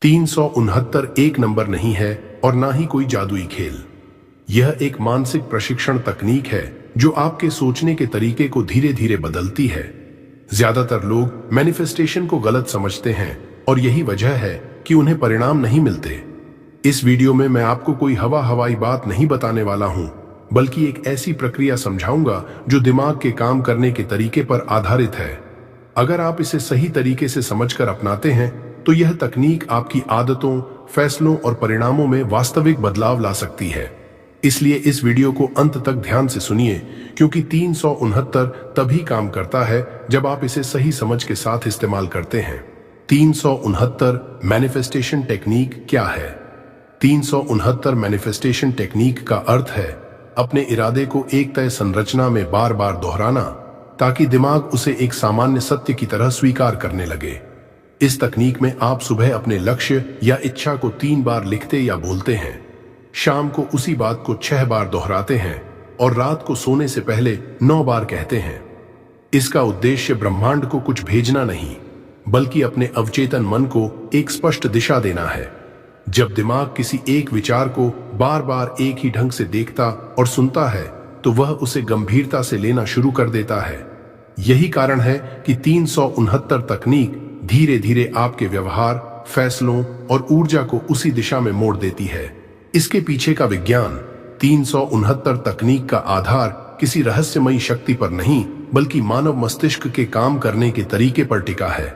369 एक नंबर नहीं है और ना ही कोई जादुई खेल। यह एक मानसिक प्रशिक्षण तकनीक है जो आपके सोचने के तरीके को धीरे धीरे बदलती है। ज्यादातर लोग मैनिफेस्टेशन को गलत समझते हैं और यही वजह है कि उन्हें परिणाम नहीं मिलते। इस वीडियो में मैं आपको कोई हवाई बात नहीं बताने वाला हूं, बल्कि एक ऐसी प्रक्रिया समझाऊंगा जो दिमाग के काम करने के तरीके पर आधारित है। अगर आप इसे सही तरीके से समझकर अपनाते हैं तो यह तकनीक आपकी आदतों, फैसलों और परिणामों में वास्तविक बदलाव ला सकती है। इसलिए इस वीडियो को अंत तक ध्यान से सुनिए, क्योंकि 369 तभी काम करता है जब आप इसे सही समझ के साथ इस्तेमाल करते हैं। 369 मैनिफेस्टेशन टेक्निक क्या है? 369 मैनिफेस्टेशन टेक्निक का अर्थ है अपने इरादे को एक तय संरचना में बार बार दोहराना, ताकि दिमाग उसे एक सामान्य सत्य की तरह स्वीकार करने लगे। इस तकनीक में आप सुबह अपने लक्ष्य या इच्छा को 3 बार लिखते या बोलते हैं, शाम को उसी बात को 6 बार दोहराते हैं और रात को सोने से पहले 9 बार कहते हैं। इसका उद्देश्य ब्रह्मांड को कुछ भेजना नहीं, बल्कि अपने अवचेतन मन को एक स्पष्ट दिशा देना है। जब दिमाग किसी एक विचार को बार बार एक ही ढंग से देखता और सुनता है, तो वह उसे गंभीरता से लेना शुरू कर देता है। यही कारण है कि 369 तकनीक धीरे धीरे आपके व्यवहार, फैसलों और ऊर्जा को उसी दिशा में मोड़ देती है। इसके पीछे का विज्ञान 369 तकनीक का आधार किसी रहस्यमयी शक्ति पर नहीं, बल्कि मानव मस्तिष्क के काम करने के तरीके पर टिका है।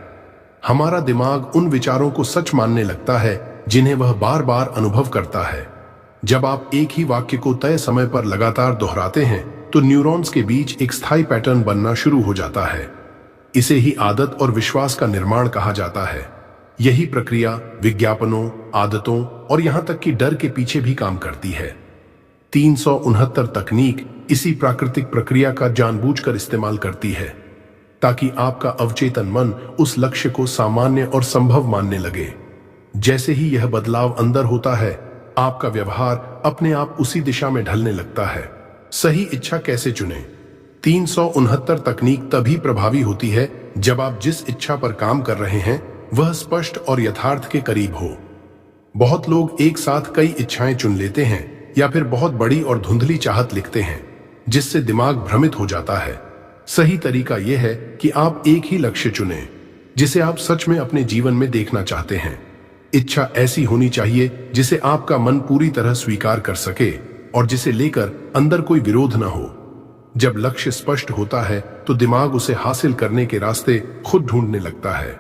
हमारा दिमाग उन विचारों को सच मानने लगता है जिन्हें वह बार बार अनुभव करता है। जब आप एक ही वाक्य को तय समय पर लगातार दोहराते हैं, तो न्यूरॉन्स के बीच एक स्थायी पैटर्न बनना शुरू हो जाता है। इसे ही आदत और विश्वास का निर्माण कहा जाता है। यही प्रक्रिया विज्ञापनों, आदतों और यहां तक कि डर के पीछे भी काम करती है। 369 तकनीक इसी प्राकृतिक प्रक्रिया का जानबूझकर इस्तेमाल करती है, ताकि आपका अवचेतन मन उस लक्ष्य को सामान्य और संभव मानने लगे। जैसे ही यह बदलाव अंदर होता है, आपका व्यवहार अपने आप उसी दिशा में ढलने लगता है। सही इच्छा कैसे चुनें? 369 तकनीक तभी प्रभावी होती है जब आप जिस इच्छा पर काम कर रहे हैं वह स्पष्ट और यथार्थ के करीब हो। बहुत लोग एक साथ कई इच्छाएं चुन लेते हैं या फिर बहुत बड़ी और धुंधली चाहत लिखते हैं, जिससे दिमाग भ्रमित हो जाता है। सही तरीका यह है कि आप एक ही लक्ष्य चुनें जिसे आप सच में अपने जीवन में देखना चाहते हैं। इच्छा ऐसी होनी चाहिए जिसे आपका मन पूरी तरह स्वीकार कर सके और जिसे लेकर अंदर कोई विरोध न हो। जब लक्ष्य स्पष्ट होता है तो दिमाग उसे हासिल करने के रास्ते खुद ढूंढने लगता है।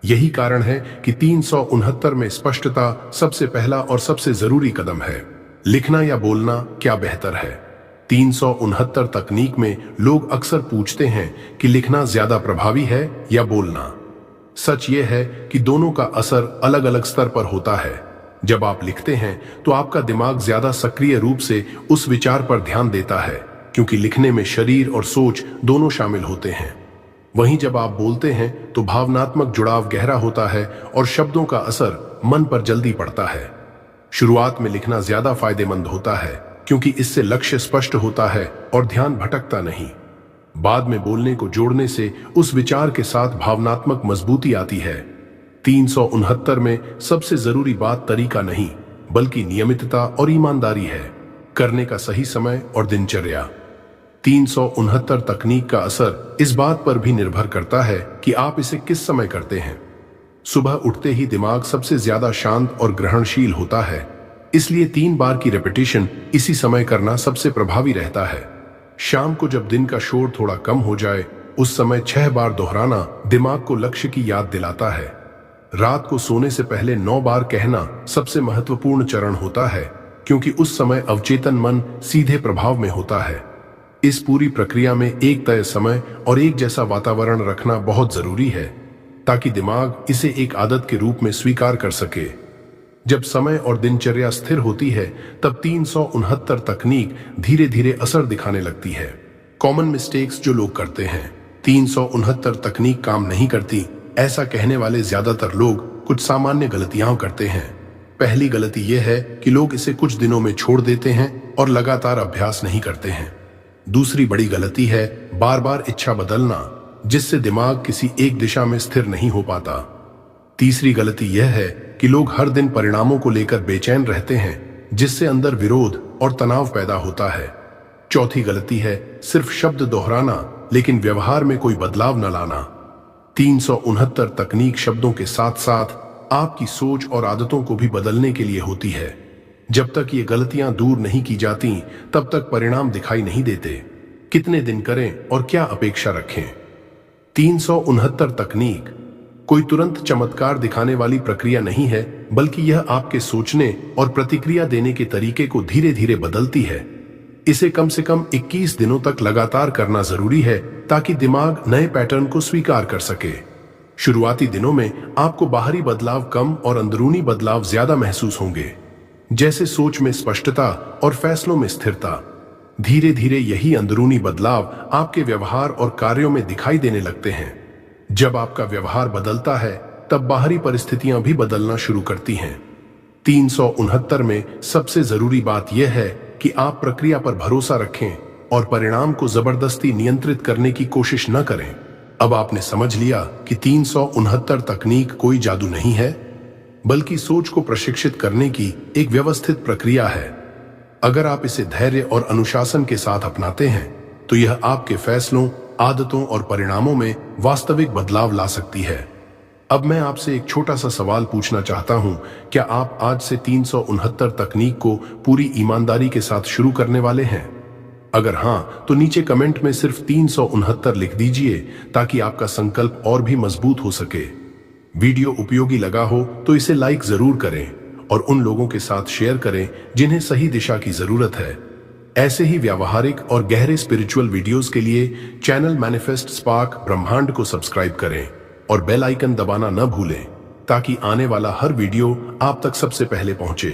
यही कारण है कि 369 में स्पष्टता सबसे पहला और सबसे जरूरी कदम है। लिखना या बोलना क्या बेहतर है? 369 तकनीक में लोग अक्सर पूछते हैं कि लिखना ज्यादा प्रभावी है या बोलना। सच यह है कि दोनों का असर अलग अलग स्तर पर होता है। जब आप लिखते हैं तो आपका दिमाग ज्यादा सक्रिय रूप से उस विचार पर ध्यान देता है, क्योंकि लिखने में शरीर और सोच दोनों शामिल होते हैं। वहीं जब आप बोलते हैं तो भावनात्मक जुड़ाव गहरा होता है और शब्दों का असर मन पर जल्दी पड़ता है। शुरुआत में लिखना ज्यादा फायदेमंद होता है, क्योंकि इससे लक्ष्य स्पष्ट होता है और ध्यान भटकता नहीं। बाद में बोलने को जोड़ने से उस विचार के साथ भावनात्मक मजबूती आती है। 369 में सबसे जरूरी बात तरीका नहीं, बल्कि नियमितता और ईमानदारी है। करने का सही समय और दिनचर्या। 369 तकनीक का असर इस बात पर भी निर्भर करता है कि आप इसे किस समय करते हैं। सुबह उठते ही दिमाग सबसे ज्यादा शांत और ग्रहणशील होता है, इसलिए 3 बार की रेपिटेशन इसी समय करना सबसे प्रभावी रहता है। शाम को जब दिन का शोर थोड़ा कम हो जाए, उस समय 6 बार दोहराना दिमाग को लक्ष्य की याद दिलाता है। रात को सोने से पहले 9 बार कहना सबसे महत्वपूर्ण चरण होता है, क्योंकि उस समय अवचेतन मन सीधे प्रभाव में होता है। इस पूरी प्रक्रिया में एक तय समय और एक जैसा वातावरण रखना बहुत जरूरी है, ताकि दिमाग इसे एक आदत के रूप में स्वीकार कर सके। जब समय और दिनचर्या स्थिर होती है, तब 369 तकनीक धीरे धीरे असर दिखाने लगती है। कॉमन मिस्टेक्स जो लोग करते हैं, 369 तकनीक काम नहीं करती, ऐसा कहने वाले ज्यादातर लोग कुछ सामान्य गलतियां करते हैं। पहली गलती यह है कि लोग इसे कुछ दिनों में छोड़ देते हैं और लगातार अभ्यास नहीं करते हैं। दूसरी बड़ी गलती है बार बार इच्छा बदलना, जिससे दिमाग किसी एक दिशा में स्थिर नहीं हो पाता। तीसरी गलती यह है कि लोग हर दिन परिणामों को लेकर बेचैन रहते हैं, जिससे अंदर विरोध और तनाव पैदा होता है। चौथी गलती है सिर्फ शब्द दोहराना लेकिन व्यवहार में कोई बदलाव न लाना। 369 तकनीक शब्दों के साथ साथ आपकी सोच और आदतों को भी बदलने के लिए होती है। जब तक ये गलतियां दूर नहीं की जाती तब तक परिणाम दिखाई नहीं देते। कितने दिन करें और क्या अपेक्षा रखें? 369 तकनीक कोई तुरंत चमत्कार दिखाने वाली प्रक्रिया नहीं है, बल्कि यह आपके सोचने और प्रतिक्रिया देने के तरीके को धीरे धीरे बदलती है। इसे कम से कम 21 दिनों तक लगातार करना जरूरी है ताकि दिमाग नए पैटर्न को स्वीकार कर सके। शुरुआती दिनों में आपको बाहरी बदलाव कम और अंदरूनी बदलाव ज्यादा महसूस होंगे, जैसे सोच में स्पष्टता और फैसलों में स्थिरता। धीरे धीरे यही अंदरूनी बदलाव आपके व्यवहार और कार्यों में दिखाई देने लगते हैं। जब आपका व्यवहार बदलता है तब बाहरी परिस्थितियां भी बदलना शुरू करती हैं। 369 में सबसे जरूरी बात यह है कि आप प्रक्रिया पर भरोसा रखें और परिणाम को जबरदस्ती नियंत्रित करने की कोशिश न करें। अब आपने समझ लिया कि 369 तकनीक कोई जादू नहीं है, बल्कि सोच को प्रशिक्षित करने की एक व्यवस्थित प्रक्रिया है। अगर आप इसे धैर्य और अनुशासन के साथ अपनाते हैं तो यह आपके फैसलों, आदतों और परिणामों में वास्तविक बदलाव ला सकती है। अब मैं आपसे एक छोटा सा सवाल पूछना चाहता हूं, क्या आप आज से 369 तकनीक को पूरी ईमानदारी के साथ शुरू करने वाले हैं? अगर हां, तो नीचे कमेंट में सिर्फ 369 लिख दीजिए ताकि आपका संकल्प और भी मजबूत हो सके। वीडियो उपयोगी लगा हो तो इसे लाइक जरूर करें और उन लोगों के साथ शेयर करें जिन्हें सही दिशा की जरूरत है। ऐसे ही व्यावहारिक और गहरे स्पिरिचुअल वीडियोस के लिए चैनल मैनिफेस्ट स्पार्क ब्रह्मांड को सब्सक्राइब करें और बेल आइकन दबाना न भूलें ताकि आने वाला हर वीडियो आप तक सबसे पहले पहुंचे।